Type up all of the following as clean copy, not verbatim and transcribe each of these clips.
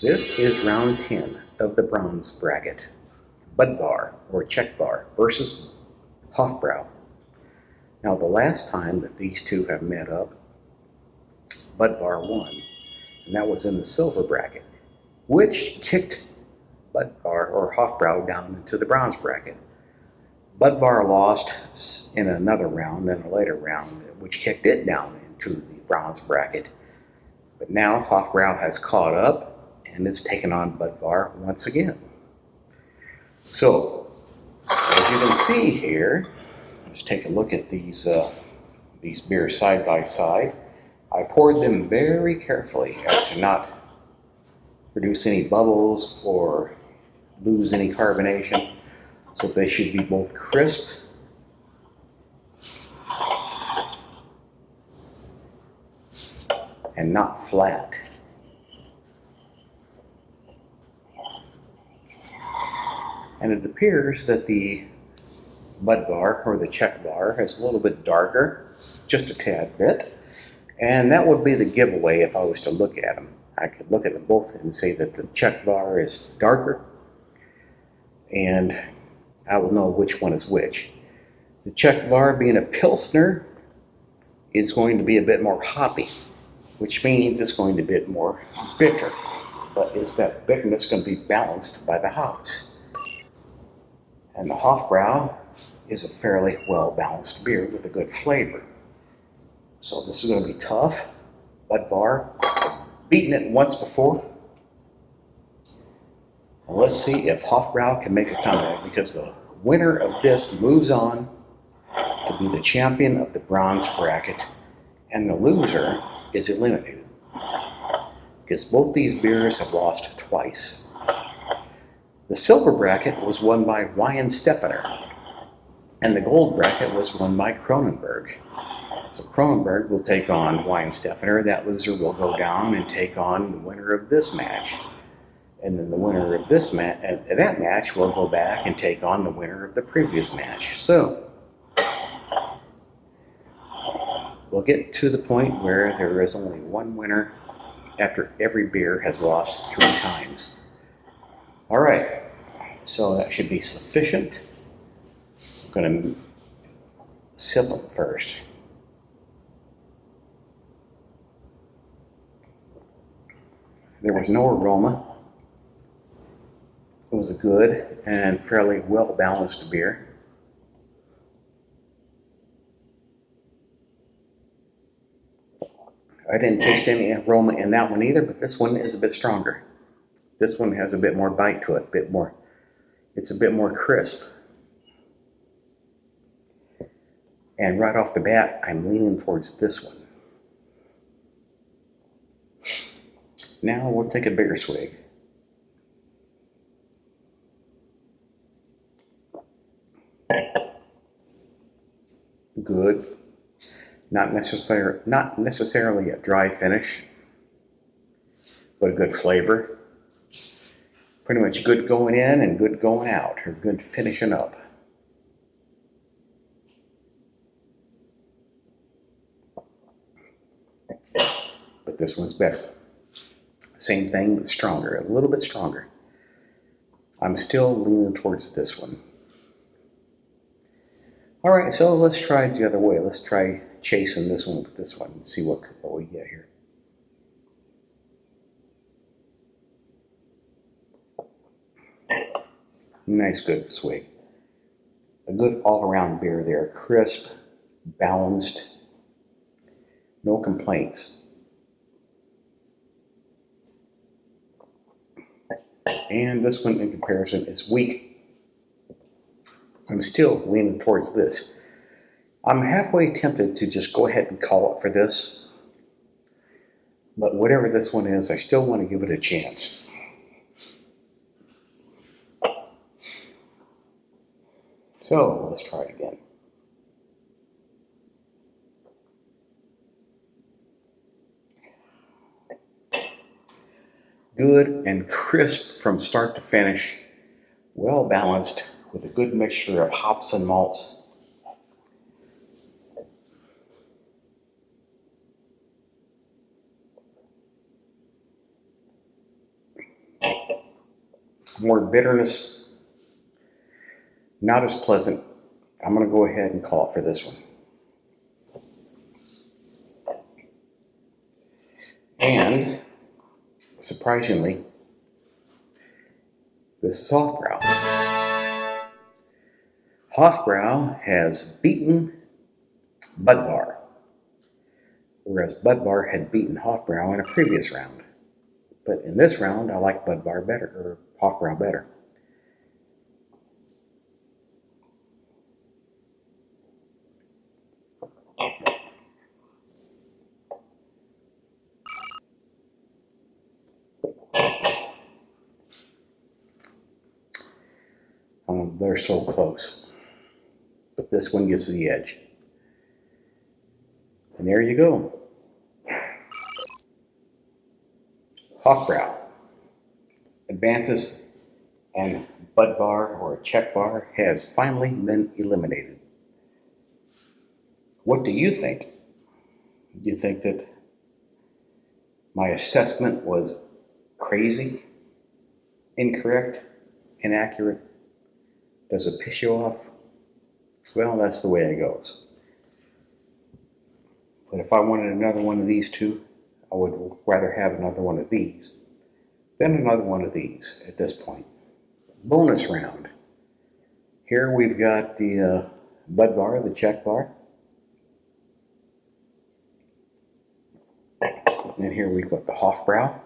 This is round 10 of the bronze bracket. Budvar or Czechvar versus Hofbräu. Now the last time that these two have met up, Budvar won, and that was in the silver bracket, which kicked Budvar or Hofbräu down into the bronze bracket. Budvar lost in another round, in a later round, which kicked it down into the bronze bracket. But now Hofbräu has caught up and it's taken on Budvar once again. So, as you can see here, let's take a look at these beers side by side. I poured them very carefully as to not produce any bubbles or lose any carbonation. So they should be both crisp and not flat. And it appears that the Budvar or the Czechvar is a little bit darker, just a tad bit. And that would be the giveaway if I was to look at them. I could look at them both and say that the Czechvar is darker, and I will know which one is which. The Czechvar, being a Pilsner, is going to be a bit more hoppy, which means it's going to be a bit more bitter. But is that bitterness going to be balanced by the hops? And the Hofbräu is a fairly well-balanced beer with a good flavor. So this is going to be tough. Budvar has beaten it once before. And let's see if Hofbräu can make a comeback, because the winner of this moves on to be the champion of the bronze bracket, and the loser is eliminated, because both these beers have lost twice. The silver bracket was won by Weihenstephaner, and the gold bracket was won by Kronenbourg. So Kronenbourg will take on Weihenstephaner. That loser will go down and take on the winner of this match. And then the winner of this that match will go back and take on the winner of the previous match. So we'll get to the point where there is only one winner after every beer has lost 3 times. All right, so that should be sufficient. I'm going to sip them first. There was no aroma. It was a good and fairly well-balanced beer. I didn't taste any aroma in that one either, but this one is a bit stronger. This one has a bit more bite to it, it's a bit more crisp. And right off the bat, I'm leaning towards this one. Now we'll take a bigger swig. Good. Not necessarily a dry finish, but a good flavor. Pretty much good going in and good going out, or good finishing up. But this one's better. Same thing, but stronger, a little bit stronger. I'm still leaning towards this one. All right, so let's try it the other way. Let's try chasing this one with this one and see what we get here. Nice, good swig. A good all-around beer there. Crisp, balanced, no complaints. And this one, in comparison, is weak. I'm still leaning towards this. I'm halfway tempted to just go ahead and call it for this. But whatever this one is, I still want to give it a chance. So let's try it again. Good and crisp from start to finish, well balanced with a good mixture of hops and malts. more bitterness, not as pleasant. I'm going to go ahead and call it for this one. And surprisingly, this is Hofbräu. Hofbräu has beaten Budvar, whereas Budvar had beaten Hofbräu in a previous round. But in this round, I like Budvar better, or Hofbräu better. They're so close, but this one gets the edge. And there you go. Hofbräu advances, and Budvar or Czechvar has finally been eliminated. What do you think? Do you think that my assessment was crazy, incorrect, inaccurate? Does it piss you off? Well, that's the way it goes. But if I wanted another one of these two, I would rather have another one of these than another one of these at this point. Bonus round. Here we've got the Budvar, the Czechvar. And then here we've got the Hofbräu.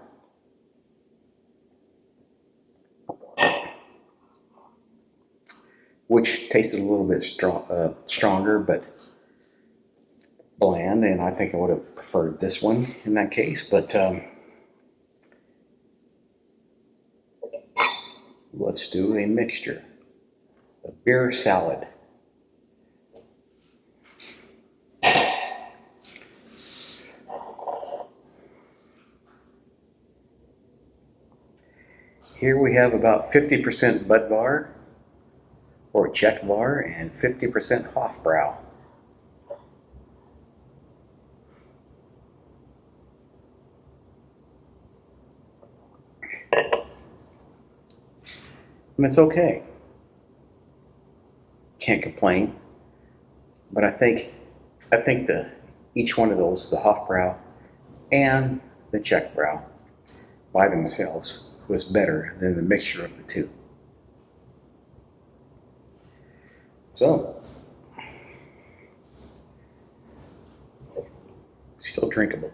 Which tasted a little bit stronger, but bland, and I think I would have preferred this one in that case. But let's do a mixture, a beer salad. Here we have about 50% Budvar or Czechvar and 50% Hofbräu. And it's okay. Can't complain. But I think each one of those, the Hofbräu and the Czechvar, by themselves was better than the mixture of the two. So, still drinkable.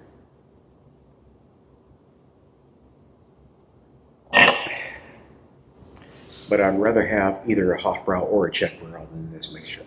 But I'd rather have either a Hofbräu or a Czechvar than this mixture.